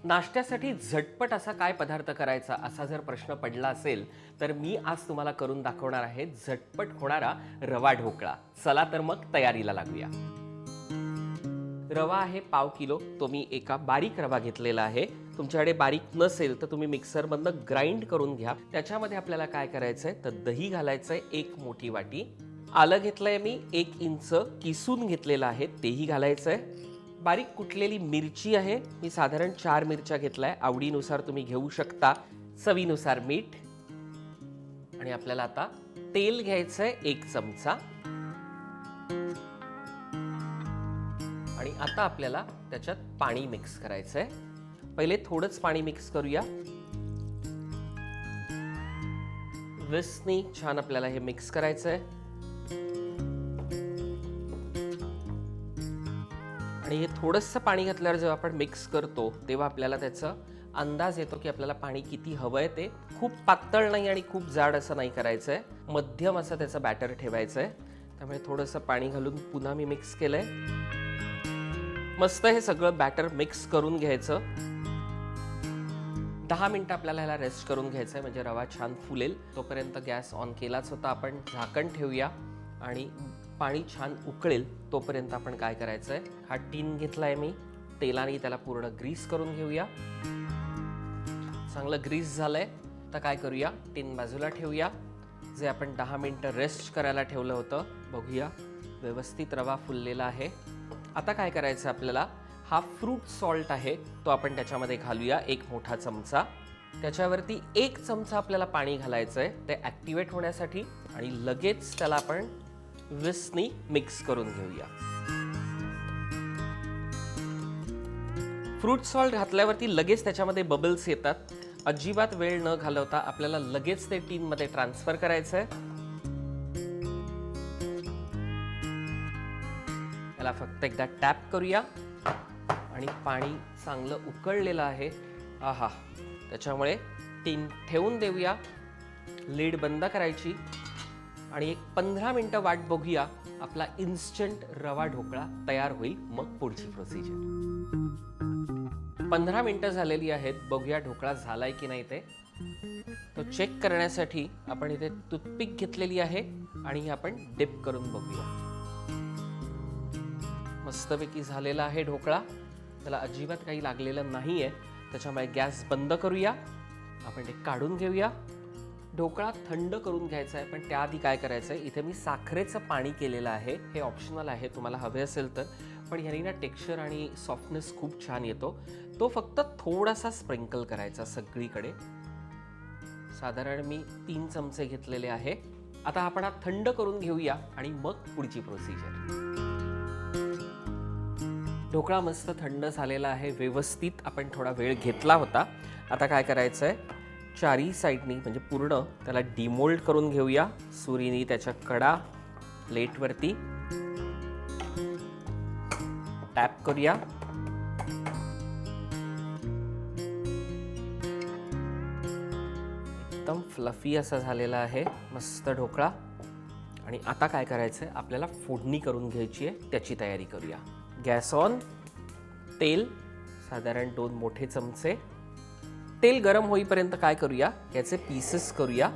नाश्त्यासाठी झटपट असा काय पदार्थ करायचा असा जर प्रश्न पडला असेल तर मी आज तुम्हाला करून दाखवणार आहे झटपट होणारा रवा ढोकळा. चला तर मग तयारीला लागूया. रवा आहे 1/2 किलो. तो मी एका बारीक रवा घेतलेला आहे. तुमच्याकडे बारीक नसेल तर तुम्ही मिक्सरमधनं ग्राइंड करून घ्या. त्याच्यामध्ये आपल्याला काय करायचंय तर दही घालायचंय 1 मोठी वाटी. आलं घेतलंय मी 1 इंच किसून घेतलेलं आहे, तेही घालायचंय. बारीक कुटलेली मिरची आहे, मी साधारण 4 मिरच्या घेतलाय. आवडीनुसार तुम्ही घेऊ शकता. चवीनुसार मीठ. आणि आपल्याला आता तेल घ्यायचंय 1 चमचा. आणि आता आपल्याला त्याच्यात पाणी मिक्स करायचंय. पहिले थोडंच पाणी मिक्स करूया. विस्कनी छान आपल्याला हे मिक्स करायचंय. आणि हे थोडंसं पाणी घातल्यावर जेव्हा आपण मिक्स करतो तेव्हा आपल्याला त्याचा अंदाज येतो की आपल्याला पाणी किती हवंय. ते खूप पातळ नाही आणि खूप जाड असं नाही करायचंय, मध्यम असं त्याचं बॅटर ठेवायचंय. त्यामुळे थोडंसं पाणी घालून पुन्हा मी मिक्स केलंय. मस्त हे सगळं बॅटर मिक्स करून घ्यायचं. 10 मिनिटं आपल्याला ह्याला रेस्ट करून घ्यायचंय म्हणजे रवा छान फुलेल. तोपर्यंत गॅस ऑन केलाच होता आपण. झाकण ठेवूया आणि पाणी छान उकळेल तोपर्यंत आपण काय करायचंय, हा टीन घेतलाय मी, तेलाने त्याला पूर्ण ग्रीस करून घेऊया. चांगलं ग्रीस झालंय. तर काय करूया, टीन बाजूला ठेवूया. जे आपण 10 मिनिटं रेस्ट करायला ठेवलं होतं बघूया, व्यवस्थित रवा फुललेला आहे. आता काय करायचं आपल्याला, हा फ्रूट सॉल्ट आहे तो आपण त्याच्यामध्ये घालूया 1 मोठा चमचा. त्याच्यावरती 1 चमचा आपल्याला पाणी घालायचंय ते ॲक्टिवेट होण्यासाठी. आणि लगेच त्याला आपण विस्कनी मिक्स करून घेऊया. फ्रूट सॉल्ट घातल्यावरती लगेच त्याच्यामध्ये बबल्स येतात. अजिबात वेळ न घालवता आपल्याला लगेच ते टीन मध्ये ट्रान्सफर करायचंय. याला फक्त एकदा टॅप करूया आणि पाणी चांगलं उकळलेलं आहे. आहा, त्याच्यामुळे टीन ठेवून देऊया. लीड बंद करायची आणि एक 15 मिनिटं वाट बघूया. आपला इन्स्टंट रवा ढोकळा तयार होईल. मग पुढची प्रोसिजर. 15 मिनिटं झालेली आहेत. बघूया ढोकळा झालाय की नाही ते. तो चेक करण्यासाठी आपण इथे टूथपिक घेतलेली आहे आणि आपण डिप करून बघूया. मस्तपैकी झालेला आहे ढोकळा. त्याला अजिबात काही लागलेलं नाहीये. त्याच्यामुळे गॅस बंद करूया. आपण ते काढून घेऊया. ढोकळा थंड करून घ्यायचा आहे, पण त्याआधी काय करायचं आहे, इथे मी साखरेचं पाणी केलेलं आहे. हे ऑप्शनल आहे, तुम्हाला हवे असेल तर. पण ह्यानी ना टेक्स्चर आणि सॉफ्टनेस खूप छान येतो. तो फक्त थोडासा स्प्रिंकल करायचा सगळीकडे. साधारण मी 3 चमचे घेतलेले आहे. आता आपण हा थंड करून घेऊया आणि मग पुढची प्रोसिजर. ढोकळा मस्त थंड झालेला आहे. व्यवस्थित आपण थोडा वेळ घेतला होता. आता काय करायचं आहे, चारी साईडनी म्हणजे पूर्ण त्याला डिमोल्ड करून घेऊया. सुरीनी त्याच्या कडा प्लेटवरती टॅप करूया. एकदम फ्लफी असा झालेला आहे मस्त ढोकळा. आणि आता काय करायचं आहे, आपल्याला फोडणी करून घ्यायची आहे. त्याची तयारी करूया. Gas on. तेल साधारण 2 मोठे चमचे. तेल गरम होईपर्यंत काय करूया, याचे पीसेस करूया.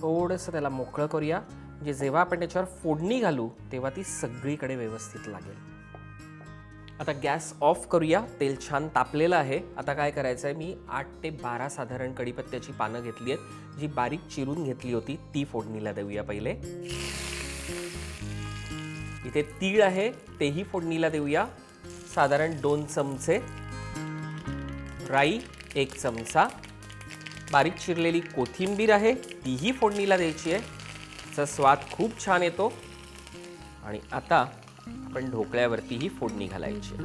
थोडंसं त्याला मोकळं करूया म्हणजे जेव्हा आपण त्याच्यावर फोडणी घालू तेव्हा ती सगळीकडे व्यवस्थित लागेल. आता गॅस ऑफ करूया. तेल छान तापलेलं आहे. आता काय करायचं आहे, मी 8 ते 12 साधारण कढीपत्त्याची पानं घेतली आहेत. जी बारीक चिरून घेतली होती ती फोडणीला देऊया पहिले. इथे तीळ आहे, तेही फोडणीला देऊया. साधारण 2 चमचे. राई 1 चमचा. बारीक चिरलेली कोथिंबीर आहे, तीही फोडणीला द्यायची आहे. त्याचा स्वाद खूप छान येतो. आणि आता आपण ढोकळ्यावरतीही फोडणी घालायची.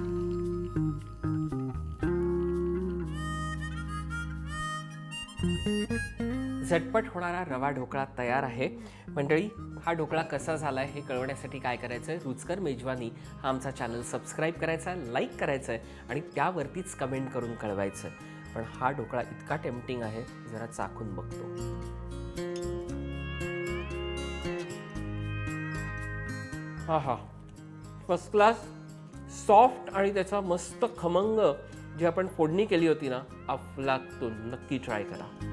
झटपट होणारा रवा ढोकळा तयार आहे. मंडळी, हा ढोकळा कसा झाला आहे हे कळवण्यासाठी काय करायचं आहे, रुचकर मेजवानी हा आमचा चॅनल सबस्क्राईब करायचा आहे, लाईक करायचं आहे आणि त्यावरतीच कमेंट करून कळवायचं आहे. पण हा ढोकळा इतका टेम्पटिंग आहे, जरा चाखून बघतो. हा हा, फर्स्ट क्लास, सॉफ्ट आणि त्याचा मस्त खमंग जी आपण फोडणी केली होती ना, अफलातून. नक्की ट्राय करा.